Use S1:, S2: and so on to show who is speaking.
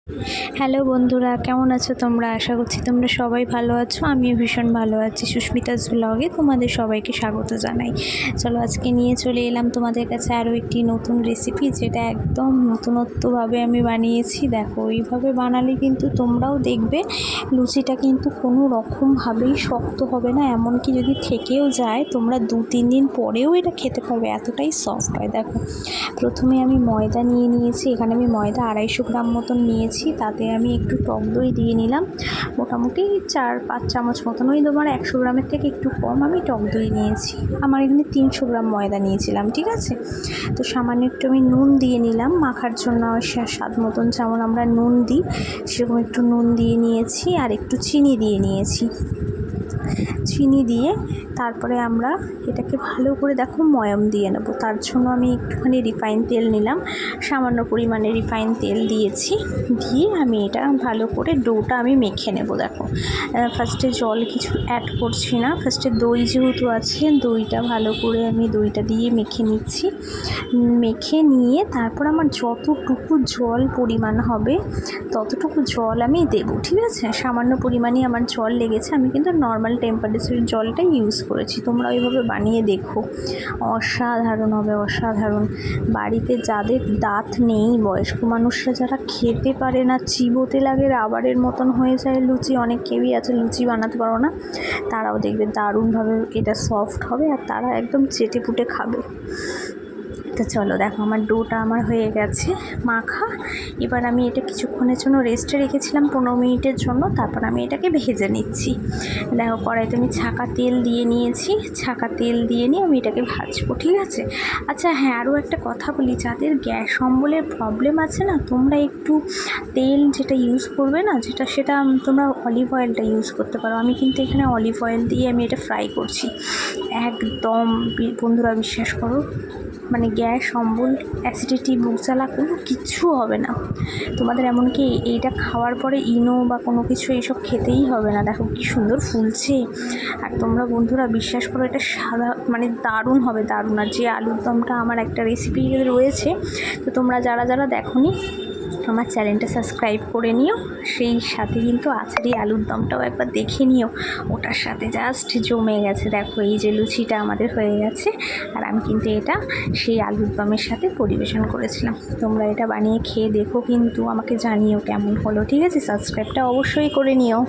S1: Hello বন্ধুরা, কেমন আছো তোমরা? আশা করছি তোমরা সবাই ভালো আছো। আমিও ভীষণ ভালো আছি। সুস্মিতাস ব্লগে তোমাদের সবাইকে স্বাগত জানাই। চলো, আজকে নিয়ে চলে এলাম তোমাদের কাছে আরও একটি নতুন রেসিপি, যেটা একদম নতুনত্বভাবে আমি বানিয়েছি। দেখো, এইভাবে বানালে কিন্তু তোমরাও দেখবে লুচিটা কিন্তু কোনো রকমভাবেই শক্ত হবে না। এমনকি যদি থেকেও যায়, তোমরা 2-3 দিন পরেও এটা খেতে পারবে, এতটাই সফট হয়। দেখো, প্রথমে আমি ময়দা নিয়েছি। এখানে আমি ময়দা 250 গ্রাম মতন নিয়েছি। তাতে আমি একটু টক দই দিয়ে নিলাম, মোটামুটি 4-5 চামচ মতন। ওই তোমার 100 গ্রামের থেকে একটু কম আমি টক দই নিয়েছি। আমার এখানে 300 গ্রাম ময়দা নিয়েছিলাম, ঠিক আছে। তো সামান্য একটু আমি নুন দিয়ে নিলাম মাখার জন্য। স্বাদ মতন যেমন আমরা নুন দিই, সেরকম একটু নুন দিয়ে নিয়েছি। আর একটু চিনি দিয়ে নিয়েছি। চিনি দিয়ে তারপরে আমরা এটাকে ভালো করে দেখো ময়াম দিয়ে নেব। তার জন্য আমি একটুখানি রিফাইন তেল নিলাম, সামান্য পরিমাণে রিফাইন তেল দিয়েছি। দিয়ে আমি এটা ভালো করে ডোটা আমি মেখে নেব। দেখো, ফার্স্টে জল কিছু অ্যাড করছি না, ফার্স্টে দই যেহেতু আছে, দইটা ভালো করে আমি দইটা দিয়ে মেখে নিচ্ছি। মেখে নিয়ে তারপর আমার যতটুকু জল পরিমাণ হবে ততটুকু জল আমি দেবো, ঠিক আছে। সামান্য পরিমাণে আমার জল লেগেছে, আমি কিন্তু নর্মাল টেম্পারেচারের জলটাই ইউজ করেছি। তোমরা ওইভাবে বানিয়ে দেখো, অসাধারণ হবে, অসাধারণ। বাড়িতে যাদের দাঁত নেই, বয়স্ক মানুষরা যারা খেতে পারে না, চিবোতে লাগে, রাবারের মতন হয়ে যায় লুচি, অনেক কেউই আছে লুচি বানাতে পারো না, তারাও দেখবে দারুণভাবে এটা সফট হবে আর তারা একদম চেটে পুটে খাবে। তো চলো, দেখো আমার ডোটা আমার হয়ে গেছে মাখা। এবার আমি এটা কিছুক্ষণের জন্য রেস্টে রেখেছিলাম, 15 মিনিটের জন্য। তারপর আমি এটাকে ভেজে নিচ্ছি। দেখো, কড়াইতে আমি ছাঁকা তেল দিয়ে নিয়েছি। ছাঁকা তেল দিয়ে নিয়ে আমি এটাকে ভাজবো, ঠিক আছে। আচ্ছা হ্যাঁ, আরও একটা কথা বলি, যাদের গ্যাস অম্বলের প্রবলেম আছে না, তোমরা একটু তেল যেটা ইউজ করবে না, সেটা তোমরা অলিভ অয়েলটা ইউজ করতে পারো। আমি কিন্তু এখানে অলিভ অয়েল দিয়ে আমি এটা ফ্রাই করছি। একদম বন্ধুরা, বিশ্বাস করো, মানে গ্যাস অম্বল, অ্যাসিডিটি, বুক জ্বালা কোনো কিচ্ছু হবে না তোমাদের। এমনকি এইটা খাওয়ার পরে ইনো বা কোনো কিছু এইসব খেতেই হবে না। দেখো কি সুন্দর ফুলছে। আর তোমরা বন্ধুরা বিশ্বাস করো, এটা সাদা মানে দারুণ হবে, দারুণ। আর যে আলুর দমটা আমার একটা রেসিপি রয়েছে, তো তোমরা যারা যারা দেখোনি আমার চ্যানেলটা সাবস্ক্রাইব করে নিও। সেই সাথে কিন্তু আচারি আলুর দমটাও একবার দেখে নিও, ওটার সাথে জাস্ট জমে গেছে। দেখো, এই যে লুচিটা আমাদের হয়ে গেছে, আর আমি কিন্তু এটা সেই আলুর দমের সাথে পরিবেশন করেছিলাম। তোমরা এটা বানিয়ে খেয়ে দেখো, কিন্তু আমাকে জানিও কেমন হলো, ঠিক আছে। সাবস্ক্রাইবটা অবশ্যই করে নিও।